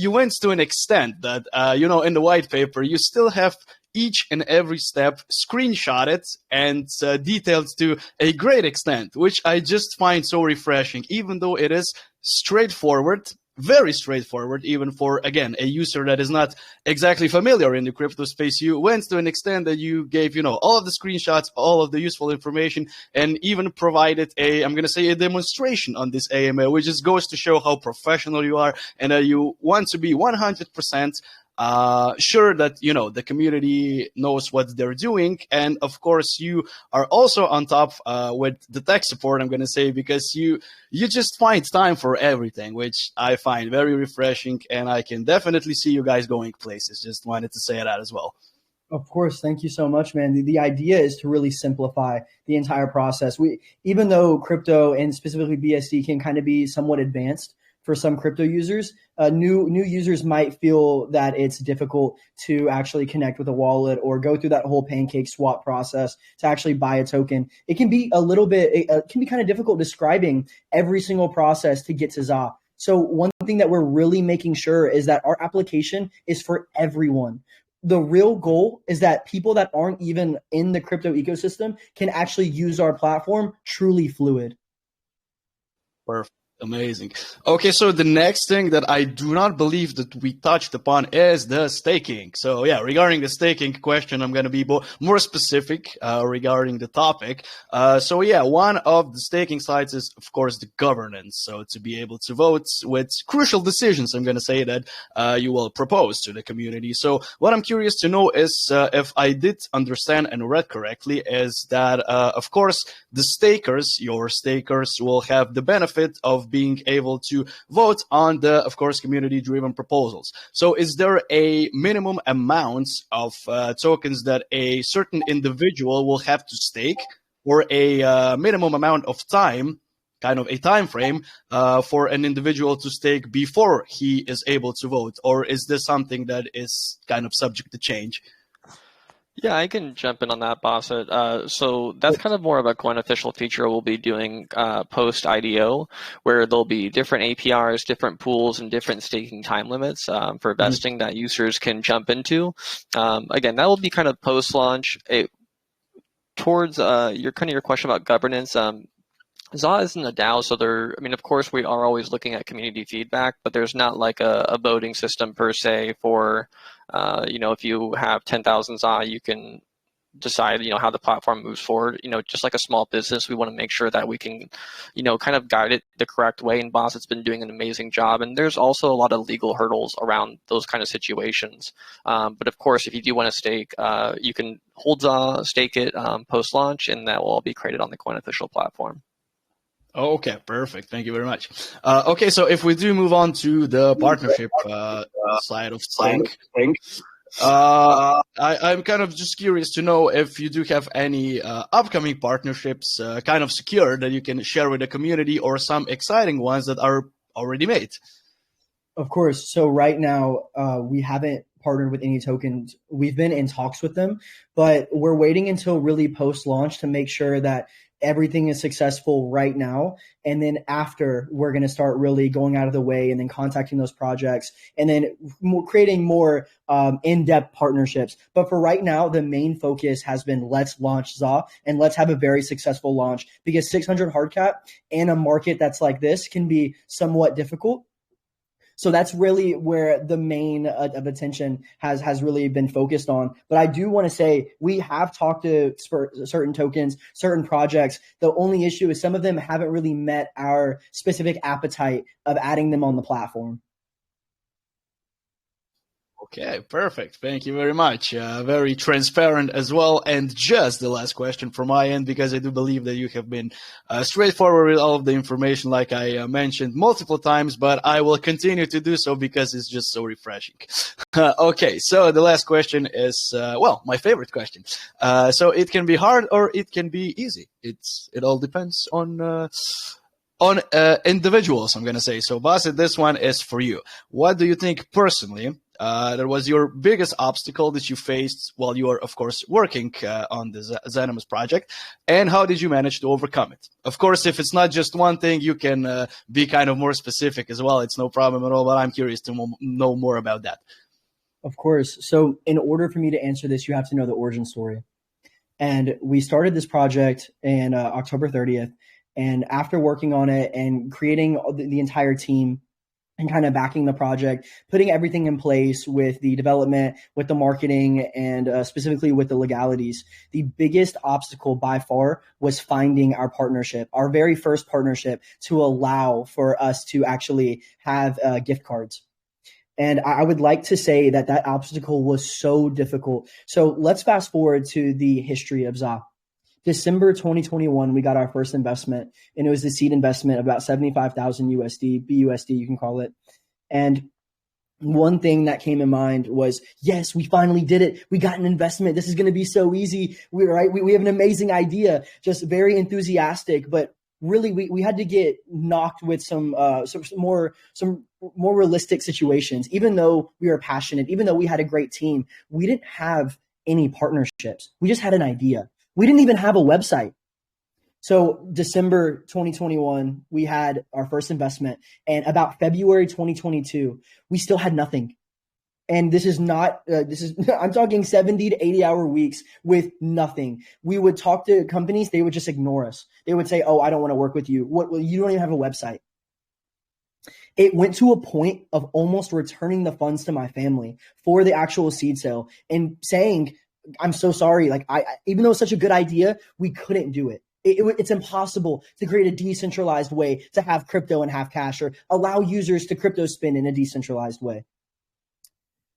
went to an extent that, in the white paper, you still have each and every step screenshotted and detailed to a great extent, which I just find so refreshing, even though it is straightforward. Very straightforward, even for, again, a user that is not exactly familiar in the crypto space. You went to an extent that you gave, all of the screenshots, all of the useful information, and even provided I'm going to say a demonstration on this AMA, which just goes to show how professional you are and that you want to be 100% sure that, the community knows what they're doing. And of course, you are also on top with the tech support, I'm going to say, because you just find time for everything, which I find very refreshing. And I can definitely see you guys going places. Just wanted to say that as well. Of course. Thank you so much, man. The idea is to really simplify the entire process. Even though crypto and specifically BSD can kind of be somewhat advanced for some crypto users, new users might feel that it's difficult to actually connect with a wallet or go through that whole pancake swap process to actually buy a token. It can be kind of difficult describing every single process to get to ZA. So one thing that we're really making sure is that our application is for everyone. The real goal is that people that aren't even in the crypto ecosystem can actually use our platform truly fluid. Perfect. Amazing. Okay, so the next thing that I do not believe that we touched upon is the staking. So yeah, regarding the staking question, I'm going to be more specific regarding the topic. So yeah, one of the staking sides is, of course, the governance. So to be able to vote with crucial decisions, I'm going to say that you will propose to the community. So what I'm curious to know is if I did understand and read correctly, is that, of course, your stakers will have the benefit of being able to vote on the, of course, community-driven proposals. So is there a minimum amount of tokens that a certain individual will have to stake, or a minimum amount of time, kind of a time frame for an individual to stake before he is able to vote? Or is this something that is kind of subject to change? Yeah, I can jump in on that, Basit. So that's kind of more of a coin official feature we'll be doing post IDO, where there'll be different APRs, different pools, and different staking time limits for vesting that users can jump into. Again, that will be kind of post launch. Towards your question about governance. ZA isn't a DAO, so of course, we are always looking at community feedback, but there's not like a voting system per se for, if you have 10,000 ZA, you can decide, how the platform moves forward. Just like a small business, we want to make sure that we can, kind of guide it the correct way. And Boss, it's been doing an amazing job. And there's also a lot of legal hurdles around those kind of situations. But of course, if you do want to stake, you can hold ZA, stake it post-launch, and that will all be created on the Coin Official platform. Okay, perfect. Thank you very much. Okay, so if we do move on to the partnership side of things, I'm kind of just curious to know if you do have any upcoming partnerships kind of secured that you can share with the community, or some exciting ones that are already made. Of course. So right now, we haven't partnered with any tokens. We've been in talks with them, but we're waiting until really post-launch to make sure that everything is successful right now. And then after, we're going to start really going out of the way and then contacting those projects and then creating more in-depth partnerships. But for right now, the main focus has been let's launch ZA and let's have a very successful launch, because 600 hard cap in a market that's like this can be somewhat difficult. So that's really where the main of attention has really been focused on. But I do want to say we have talked to certain tokens, certain projects. The only issue is some of them haven't really met our specific appetite of adding them on the platform. Okay, perfect. Thank you very much. Very transparent as well. And just the last question from my end, because I do believe that you have been straightforward with all of the information, like I mentioned multiple times, but I will continue to do so because it's just so refreshing. Okay, so the last question is, well, my favorite question. So it can be hard or it can be easy. It all depends on individuals, I'm going to say. So, Basit, this one is for you. What do you think personally that was your biggest obstacle that you faced while you were, of course, working on the Zahnymous project, and how did you manage to overcome it? Of course, if it's not just one thing, you can be kind of more specific as well. It's no problem at all, but I'm curious to know more about that. Of course. So in order for me to answer this, you have to know the origin story. And we started this project in October 30th. And after working on it and creating the entire team and kind of backing the project, putting everything in place with the development, with the marketing, and specifically with the legalities, the biggest obstacle by far was finding our partnership, our very first partnership, to allow for us to actually have gift cards. And I would like to say that that obstacle was so difficult. So let's fast forward to the history of ZA. December 2021, we got our first investment, and it was the seed investment of about 75,000 USD, BUSD, you can call it. And one thing that came in mind was, yes, we finally did it. We got an investment. This is going to be so easy. We have an amazing idea, just very enthusiastic, but really we had to get knocked with some more realistic situations. Even though we were passionate, even though we had a great team, we didn't have any partnerships. We just had an idea. We didn't even have a website. So December 2021, we had our first investment, and about February 2022, we still had nothing. And I'm talking 70 to 80 hour weeks with nothing. We would talk to companies, they would just ignore us. They would say, "Oh, I don't want to work with you. You don't even have a website." It went to a point of almost returning the funds to my family for the actual seed sale and saying, "I'm so sorry. Even though it's such a good idea, we couldn't do it. It's impossible to create a decentralized way to have crypto and have cash, or allow users to crypto spin in a decentralized way."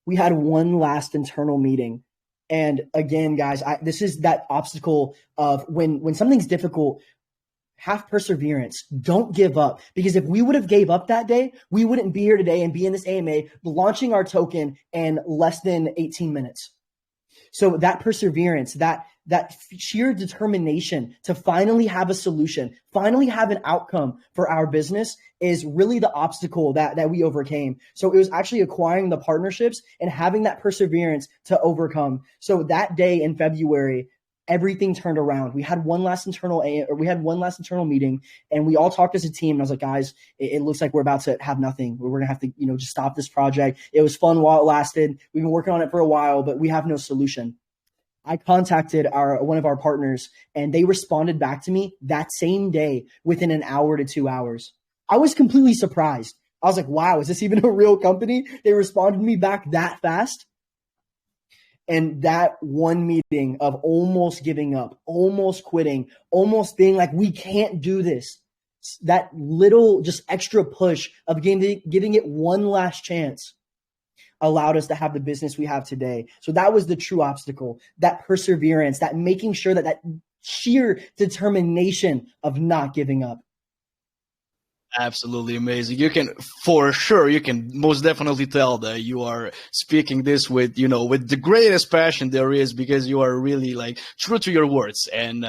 We had one last internal meeting. And again, guys, this is that obstacle of when something's difficult, have perseverance. Don't give up. Because if we would have gave up that day, we wouldn't be here today and be in this AMA launching our token in less than 18 minutes. So that perseverance, that sheer determination to finally have a solution, finally have an outcome for our business is really the obstacle that we overcame. So it was actually acquiring the partnerships and having that perseverance to overcome. So that day in February, everything turned around. We had one last internal meeting, and we all talked as a team. And I was like, "Guys, it looks like we're about to have nothing. We're going to have to, just stop this project. It was fun while it lasted. We've been working on it for a while, but we have no solution." I contacted one of our partners, and they responded back to me that same day within an hour to 2 hours. I was completely surprised. I was like, "Wow, is this even a real company?" They responded to me back that fast. And that one meeting of almost giving up, almost quitting, almost being like, "We can't do this," that little just extra push of giving it one last chance allowed us to have the business we have today. So that was the true obstacle, that perseverance, that making sure that sheer determination of not giving up. Absolutely amazing. You can most definitely tell that you are speaking this with the greatest passion there is, because you are really true to your words. And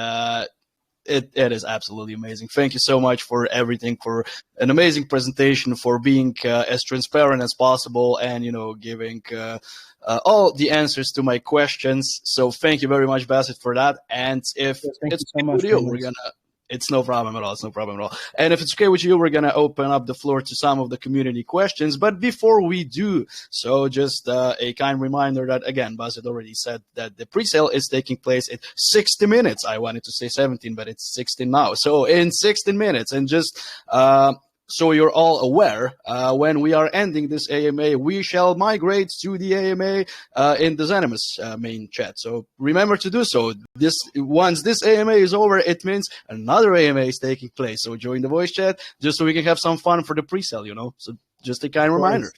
it is absolutely amazing. Thank you so much for everything, for an amazing presentation, for being as transparent as possible, and giving all the answers to my questions. So thank you very much, Bassett, for that. And if Yes, thank it's you so okay much, with you, we're Rainlands. gonna. It's no problem at all. It's no problem at all. And if it's okay with you, we're gonna open up the floor to some of the community questions. But before we do so, just a kind reminder that again, Bassett already said that the pre-sale is taking place in 60 minutes. I wanted to say 17, but it's 16 now. So in 16 minutes, and just so you're all aware, when we are ending this AMA, we shall migrate to the AMA in the Zahnymous main chat. So remember to do so. Once this AMA is over, it means another AMA is taking place. So join the voice chat just so we can have some fun for the pre-sale, So just a kind reminder.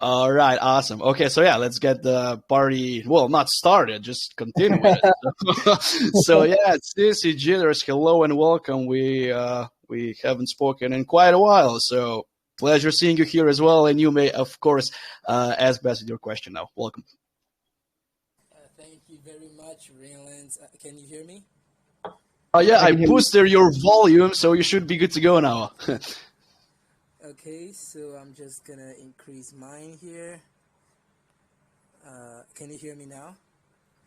All right, awesome. Okay, so yeah, let's get the party, well, not started, just continue with it. So yeah, Sissy Jitters, hello and welcome. We haven't spoken in quite a while, so pleasure seeing you here as well. And you may, of course, ask Bassett your question now. Welcome. Thank you very much, Rainlands. Can you hear me? Yeah, I boosted your volume, so you should be good to go now. Okay, so I'm just gonna increase mine here. Can you hear me now?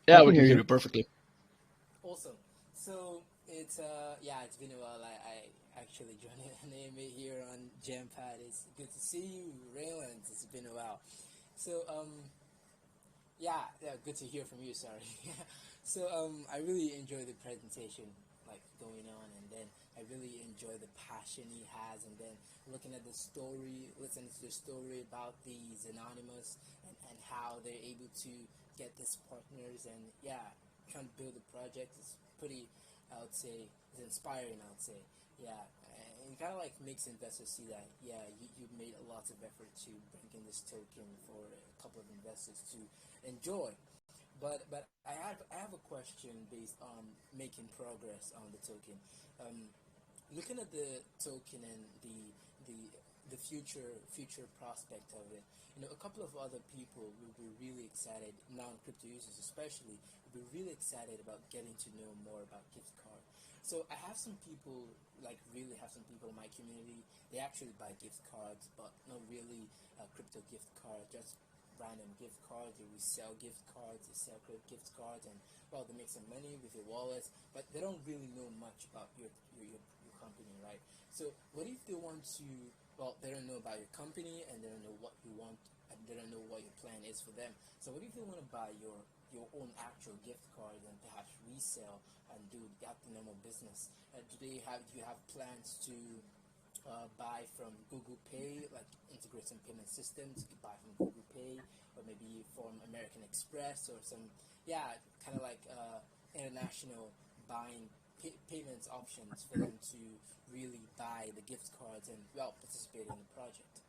Yeah, we can hear you perfectly. Awesome. So it's it's been a while. I actually joined an AMA here on GemPad. It's good to see you, Rainlands. It's been a while. So good to hear from you. Sorry. So I really enjoy the presentation, like going on, and then I really enjoy the passion he has, and then looking at the story, listening to the story about the Zahnymous and how they're able to get these partners, and trying to build a project is pretty, I would say, is inspiring. I would say, and it kind of like makes investors see that you made lots of effort to bring in this token for a couple of investors to enjoy. But I have a question based on making progress on the token. Looking at the token and the future prospect of it, a couple of other people will be really excited, non-crypto users especially, will be really excited about getting to know more about gift card. So I have some people, in my community, they actually buy gift cards, but not really a crypto gift card, just random gift cards. They resell gift cards, they sell gift cards, and they make some money with your wallets, but they don't really know much about your company, right? So what if they want to, they don't know about your company, and they don't know what you want, and they don't know what your plan is for them. So what if they want to buy your own actual gift card and perhaps resell and do that normal business? Do you have plans to buy from Google Pay, like integrate some payment systems? You could buy from Google Pay, or maybe from American Express, or some kind of like international buying payments options for them to really buy the gift cards and participate in the project.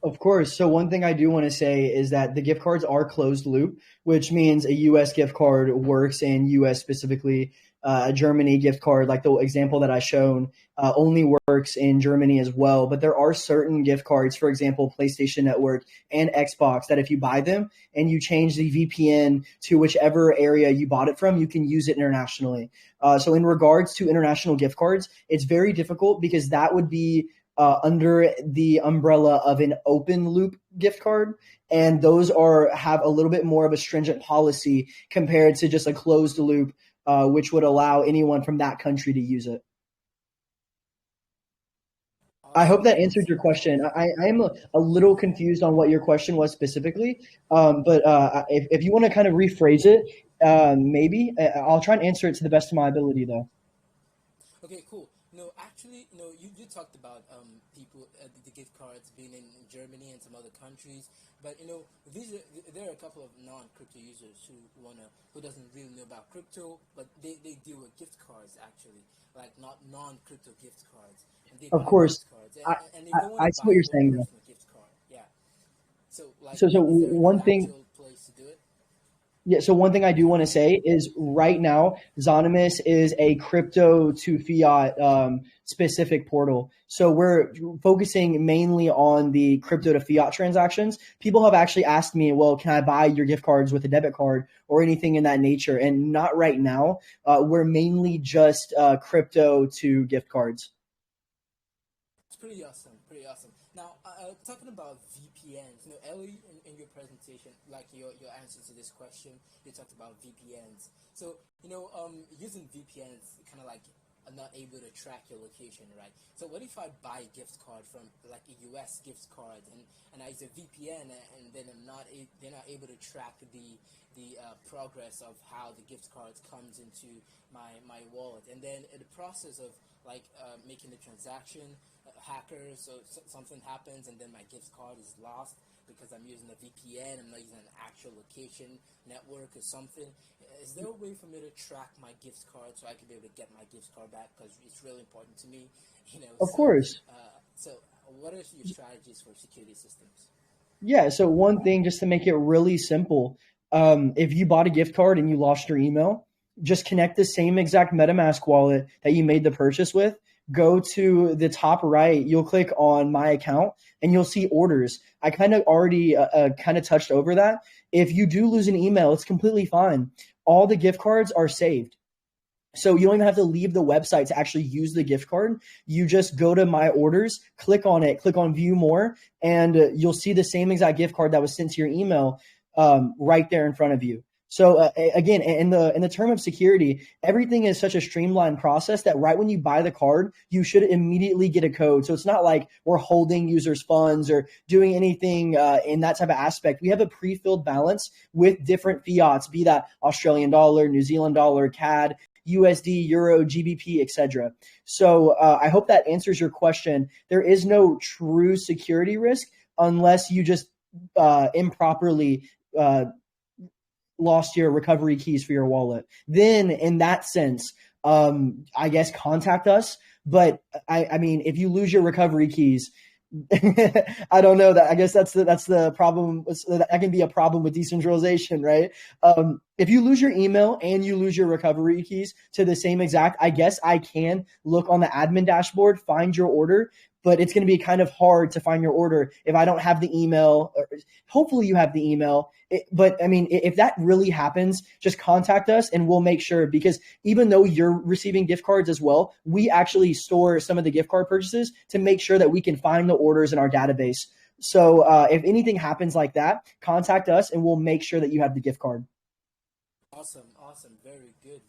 Of course. So one thing I do want to say is that the gift cards are closed loop, which means a U.S. gift card works in U.S. specifically. A Germany gift card, like the example that I shown, only works in Germany as well. But there are certain gift cards, for example, PlayStation Network and Xbox, that if you buy them and you change the VPN to whichever area you bought it from, you can use it internationally. So in regards to international gift cards, it's very difficult because that would be under the umbrella of an open loop gift card, and those have a little bit more of a stringent policy compared to just a closed loop, which would allow anyone from that country to use it. I hope that answered your question. I am a little confused on what your question was specifically, but if you want to kind of rephrase it, maybe I'll try and answer it to the best of my ability, though. Okay, cool. No, actually, you talked about people, the gift cards being in Germany and some other countries, but there are a couple of non-crypto users who doesn't really know about crypto, but they deal with gift cards actually, like not non-crypto gift cards, and they Of buy course, gift cards, and they don't I want to see buy what you're more saying, though. from a gift card. Yeah. So So is there an one thing. actual place to do it? Yeah, so one thing I do want to say is right now, Zahnymous is a crypto to fiat specific portal. So we're focusing mainly on the crypto to fiat transactions. People have actually asked me, well, can I buy your gift cards with a debit card or anything in that nature? And not right now. We're mainly just crypto to gift cards. It's pretty awesome, pretty awesome. Now, talking about VPNs, early in your presentation, like your answer to this question, you talked about VPNs. So, using VPNs, kind of like are not able to track your location, right? So, what if I buy a gift card from like a US gift card, and I use a VPN, and then they're not able to track the progress of how the gift card comes into my wallet, and then in the process of like making the transaction, hackers, so something happens and then my gift card is lost because I'm using a VPN, I'm not using an actual location network or something. Is there a way for me to track my gift card so I can be able to get my gift card back, because it's really important to me, Of course. So what are your strategies for security systems? Yeah, so one thing just to make it really simple, if you bought a gift card and you lost your email, just connect the same exact MetaMask wallet that you made the purchase with. Go to the top right, you'll click on my account and you'll see orders. I kind of already kind of touched over that. If you do lose an email, it's completely fine. All the gift cards are saved. So you don't even have to leave the website to actually use the gift card. You just go to my orders, click on it, click on view more, and you'll see the same exact gift card that was sent to your email right there in front of you. So again, in the term of security, everything is such a streamlined process that right when you buy the card, you should immediately get a code. So it's not like we're holding users' funds or doing anything in that type of aspect. We have a pre-filled balance with different fiats, be that Australian dollar, New Zealand dollar, CAD, USD, Euro, GBP, etc. So I hope that answers your question. There is no true security risk unless you just improperly lost your recovery keys for your wallet. Then in that sense, I guess contact us. But I mean, if you lose your recovery keys, I don't know that. I guess that's the problem. That can be a problem with decentralization, right? If you lose your email and you lose your recovery keys to the same exact, I guess I can look on the admin dashboard, find your order, but it's going to be kind of hard to find your order if I don't have the email. Hopefully you have the email. But I mean, if that really happens, just contact us and we'll make sure, because even though you're receiving gift cards as well, we actually store some of the gift card purchases to make sure that we can find the orders in our database. So if anything happens like that, contact us and we'll make sure that you have the gift card. Awesome. Very good.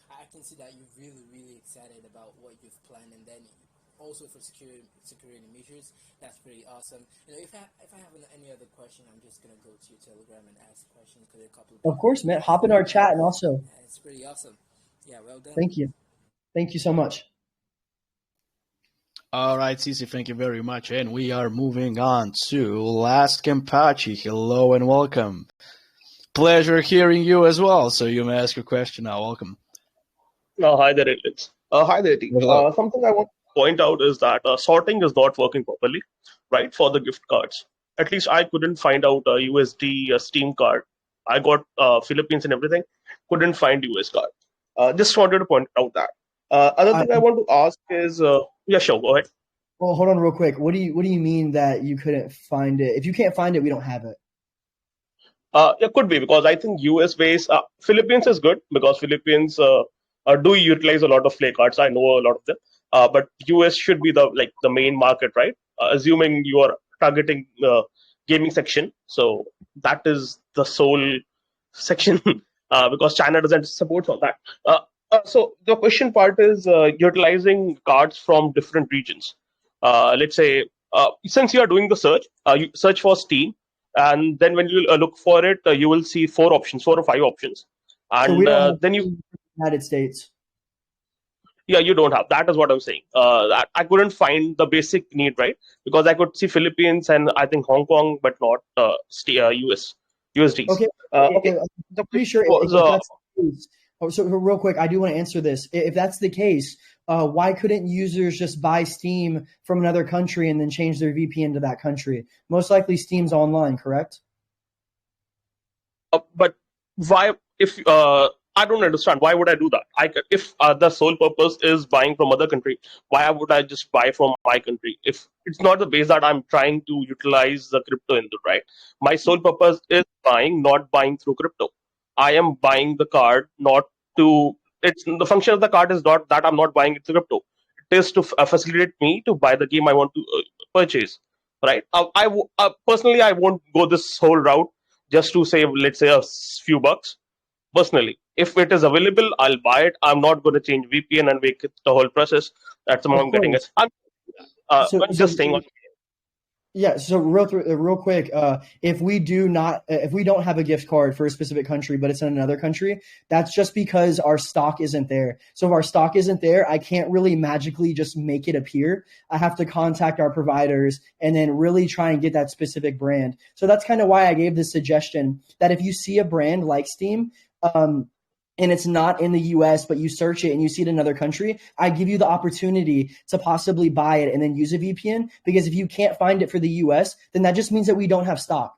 I can see that you're really excited about what you've planned, and then also for security measures. That's pretty awesome. If I have any other question, I'm just gonna go to your Telegram and ask questions, because a couple of course, man. Hop in our chat, and also it's pretty awesome. Yeah, well done. Thank you so much. All right, Cici, thank you very much. And we are moving on to Last Kempachi. Hello and welcome. Pleasure hearing you as well. So you may ask your question now. Welcome. Hi there, Rainlands. Hi there, team. Something I want to point out is that sorting is not working properly, right, for the gift cards. At least I couldn't find out a USD Steam card. I got Philippines and everything. Couldn't find US card. Just wanted to point out that. Other thing I want to ask is, yeah, sure, go ahead. Well, hold on real quick. What do you mean that you couldn't find it? If you can't find it, we don't have it. It could be because I think US based Philippines is good because Philippines do utilize a lot of play cards. I know a lot of them, but US should be the main market, right? Assuming you are targeting gaming section, so that is the sole section because China doesn't support all that. So the question part is utilizing cards from different regions. Let's say since you are doing the search, you search for Steam. And then when you look for it, you will see 4 or 5 options. And so then you... United States. Yeah, you don't have. That is what I'm saying. I couldn't find the basic need, right? Because I could see Philippines and I think Hong Kong, but not USDs. Okay. I'm pretty sure if that's the case. So real quick, I do want to answer this. If that's the case, why couldn't users just buy Steam from another country and then change their VPN to that country? Most likely Steam's online, correct? But why if I don't understand why would I do that? If the sole purpose is buying from other country, why would I just buy from my country? If it's not the base that I'm trying to utilize the crypto into, right? My sole purpose is buying, not buying through crypto. I am buying the card not to. It's the function of the card is not that I'm not buying it through crypto. It is to facilitate me to buy the game I want to purchase, right? Personally, I won't go this whole route just to save, let's say, a few bucks. Personally, if it is available, I'll buy it. I'm not going to change VPN and make it the whole process. That's the Of I'm getting it. course. I'm just staying on. Yeah, so real quick, if we don't have a gift card for a specific country, but it's in another country, that's just because our stock isn't there. So if our stock isn't there, I can't really magically just make it appear. I have to contact our providers and then really try and get that specific brand. So that's kind of why I gave this suggestion that if you see a brand like Steam, and it's not in the US, but you search it and you see it in another country, I give you the opportunity to possibly buy it and then use a VPN. Because if you can't find it for the US, then that just means that we don't have stock.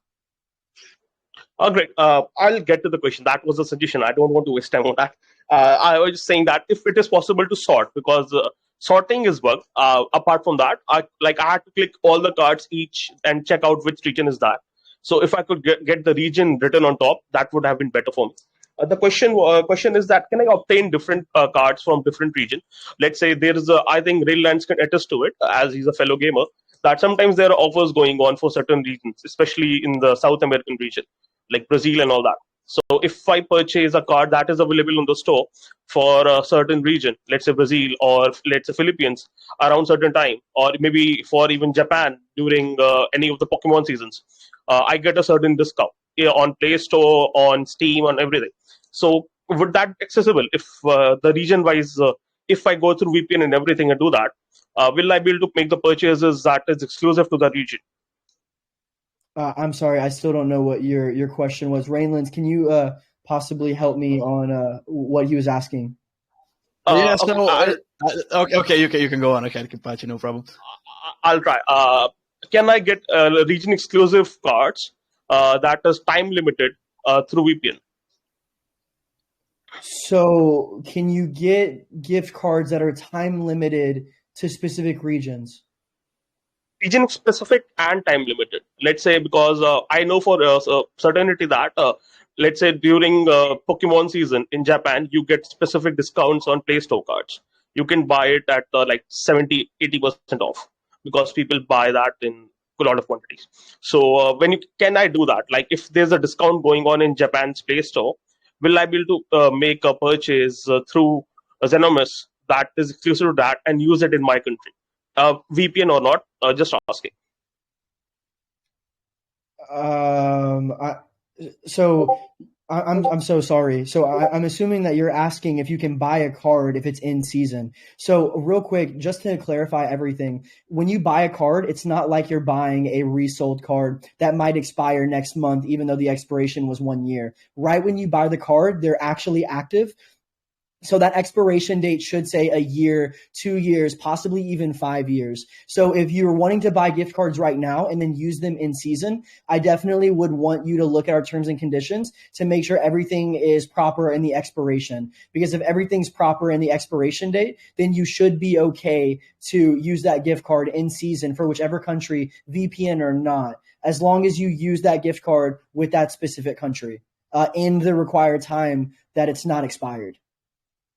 Oh, great. I'll get to the question. That was a suggestion. I don't want to waste time on that. I was just saying that if it is possible to sort, because sorting is work. Apart from that, I had to click all the cards each and check out which region is that. So if I could get the region written on top, that would have been better for me. The question is that can I obtain different cards from different region? Let's say there is I think Rainlands can attest to it as he's a fellow gamer, that sometimes there are offers going on for certain regions, especially in the South American region, like Brazil and all that. So if I purchase a card that is available in the store for a certain region, let's say Brazil or let's say Philippines around certain time, or maybe for even Japan during any of the Pokemon seasons, I get a certain discount on Play Store, on Steam, on everything. So would that be accessible if the region wise, if I go through VPN and everything and do that, will I be able to make the purchases that is exclusive to the region? I'm sorry, I still don't know what your question was. Rainlands, can you possibly help me on what he was asking? Yeah, Okay, so okay, you can go on. Okay, Kapachi, no problem. I'll try. Can I get region exclusive cards that is time limited through VPN? So can you get gift cards that are time limited to specific regions? Region specific and time limited. Let's say because I know for certainty that let's say during Pokemon season in Japan, you get specific discounts on Play Store cards. You can buy it at like 70-80% off because people buy that in a lot of quantities. So can I do that? Like if there's a discount going on in Japan's Play Store, will I be able to make a purchase through Zahnymous that is exclusive to that and use it in my country? VPN or not? Just asking. I'm so sorry. So I'm assuming that you're asking if you can buy a card if it's in season. So real quick, just to clarify everything, when you buy a card, it's not like you're buying a resold card that might expire next month, even though the expiration was 1 year. Right when you buy the card, they're actually active. So that expiration date should say a year, 2 years, possibly even 5 years. So if you're wanting to buy gift cards right now and then use them in season, I definitely would want you to look at our terms and conditions to make sure everything is proper in the expiration. Because if everything's proper in the expiration date, then you should be okay to use that gift card in season for whichever country, VPN or not, as long as you use that gift card with that specific country in the required time that it's not expired.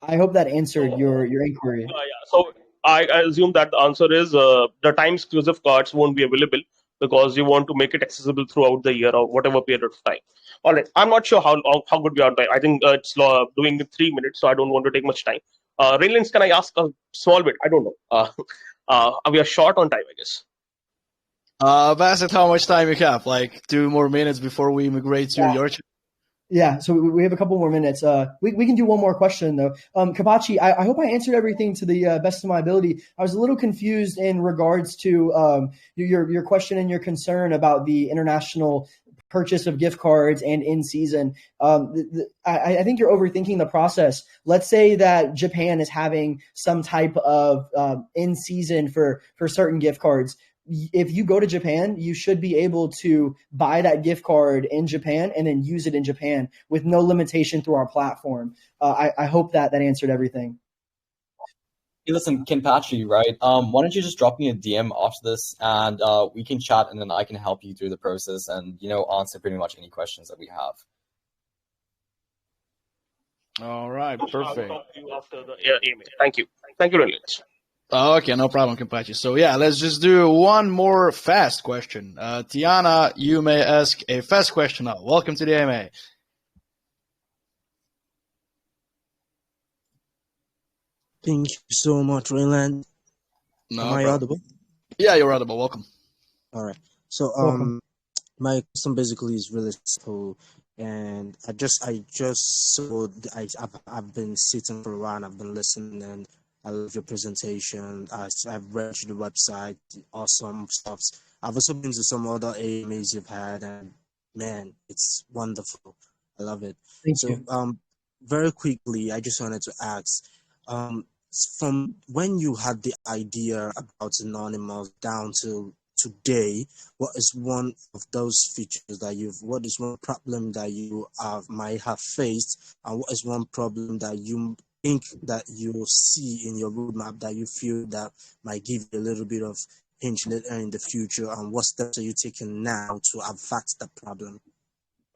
I hope that answered your inquiry. Yeah. So I assume that the answer is the time exclusive cards won't be available because you want to make it accessible throughout the year or whatever period of time. All right. I'm not sure how good we are. I think it's doing in 3 minutes, so I don't want to take much time. Rainlands, can I ask a small bit? I don't know. We are short on time, I guess. Bassett, how much time you have? Like 2 more minutes before we migrate to your channel? Yeah, so we have a couple more minutes. We can do one more question though. Kapachi, I hope I answered everything to the best of my ability. I was a little confused in regards to your question and your concern about the international purchase of gift cards and in season. I think you're overthinking the process. Let's say that Japan is having some type of in season for certain gift cards. if you go to Japan, you should be able to buy that gift card in Japan and then use it in Japan with no limitation through our platform. I hope that answered everything. Hey, listen, Kenpachi, right? Why don't you just drop me a DM after this, and we can chat, and then I can help you through the process, and answer pretty much any questions that we have. All right, I'll perfect. talk to you after the email. Thank you. Thank you, Rainlands. Okay, no problem, Kimpachi. So yeah, let's just do one more fast question. Tiana, you may ask a fast question now. Welcome to the AMA. Thank you so much, Rainland. No Am I problem. audible? Yeah, you're audible. Welcome. All right. So Welcome. my question basically is really simple, and I just saw I've been sitting for a while. And I've been listening, and I love your presentation. I've read the website, awesome stuff. I've also been to some other AMAs you've had, and man, it's wonderful. I love it. Thank So you. very quickly, I just wanted to ask, from when you had the idea about Anonymous down to today, what is one of those features that what is one problem that you might have faced, and what is one problem that you think that you will see in your roadmap that you feel that might give you a little bit of hinge later in the future, and what steps are you taking now to avert that problem?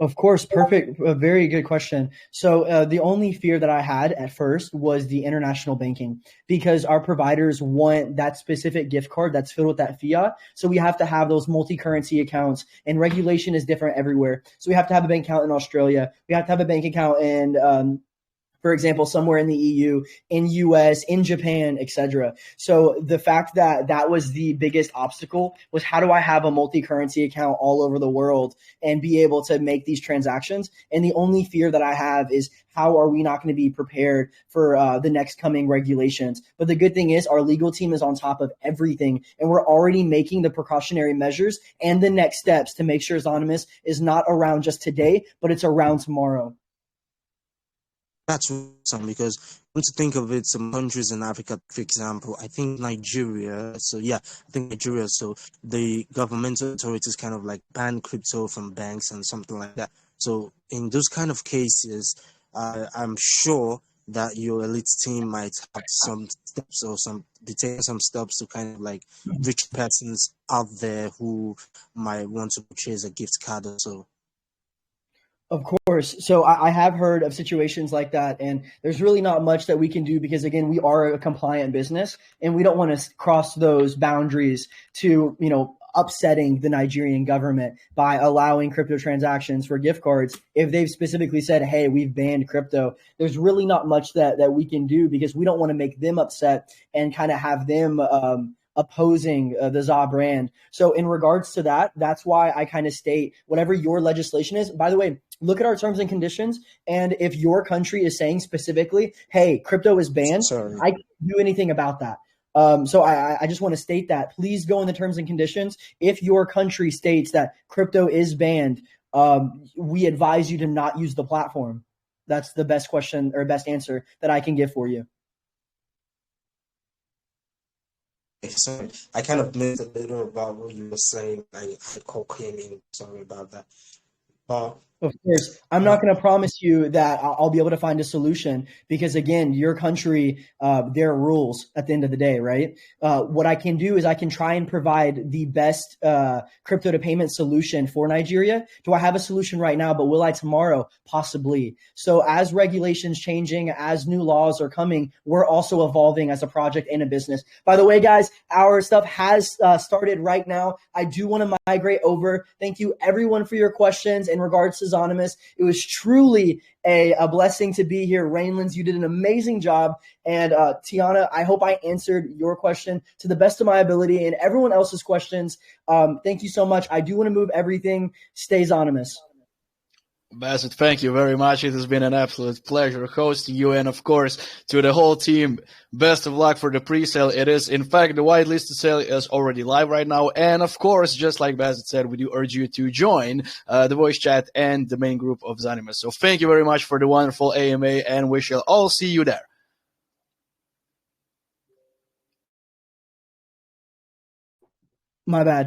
Of course, perfect. A very good question. So the only fear that I had at first was the international banking, because our providers want that specific gift card that's filled with that fiat. So we have to have those multi-currency accounts, and regulation is different everywhere. So we have to have a bank account in Australia. We have to have a bank account in for example, somewhere in the EU, in US, in Japan, etc. So the fact that that was the biggest obstacle was, how do I have a multi-currency account all over the world and be able to make these transactions? And the only fear that I have is, how are we not going to be prepared for the next coming regulations? But the good thing is, our legal team is on top of everything, and we're already making the precautionary measures and the next steps to make sure Zahnymous is not around just today, but it's around tomorrow. That's awesome, because when to think of it, some countries in Africa, for example, I think Nigeria. So yeah, I think Nigeria. So the governmental authorities kind of like ban crypto from banks and something like that. So in those kind of cases, I'm sure that your elite team might have some steps or be taking some steps to kind of like reach persons out there who might want to purchase a gift card or so. Of course. So I have heard of situations like that, and there's really not much that we can do, because again, we are a compliant business, and we don't want to cross those boundaries to, upsetting the Nigerian government by allowing crypto transactions for gift cards. If they've specifically said, hey, we've banned crypto, there's really not much that we can do, because we don't want to make them upset and kind of have them opposing the ZA brand. So in regards to that, that's why I kind of state, whatever your legislation is, by the way, look at our terms and conditions. And if your country is saying specifically, hey, crypto is banned, Sorry. I can't do anything about that. So I just want to state that. Please go in the terms and conditions. If your country states that crypto is banned, we advise you to not use the platform. That's the best question or best answer that I can give for you. Sorry, I kind of missed a little about what you were saying. I call came in. Sorry about that. Of course, I'm not going to promise you that I'll be able to find a solution, because again, your country, there are rules at the end of the day, right? What I can do is I can try and provide the best crypto to payment solution for Nigeria. Do I have a solution right now? But will I tomorrow? Possibly. So as regulations changing, as new laws are coming, we're also evolving as a project and a business. By the way, guys, our stuff has started right now. I do want to migrate over. Thank you everyone for your questions in regards to Zahnymous. It was truly a blessing to be here. Rainlands, you did an amazing job. And Tiana, I hope I answered your question to the best of my ability, and everyone else's questions. Thank you so much. I do want to move everything. Stay Zahnymous. Bassett, thank you very much. It has been an absolute pleasure hosting you, and of course, to the whole team, best of luck for the pre-sale. It is, in fact, the whitelisted sale is already live right now, and of course, just like Bassett said, we do urge you to join the voice chat and the main group of Zahnymous. So thank you very much for the wonderful AMA, and we shall all see you there. My bad.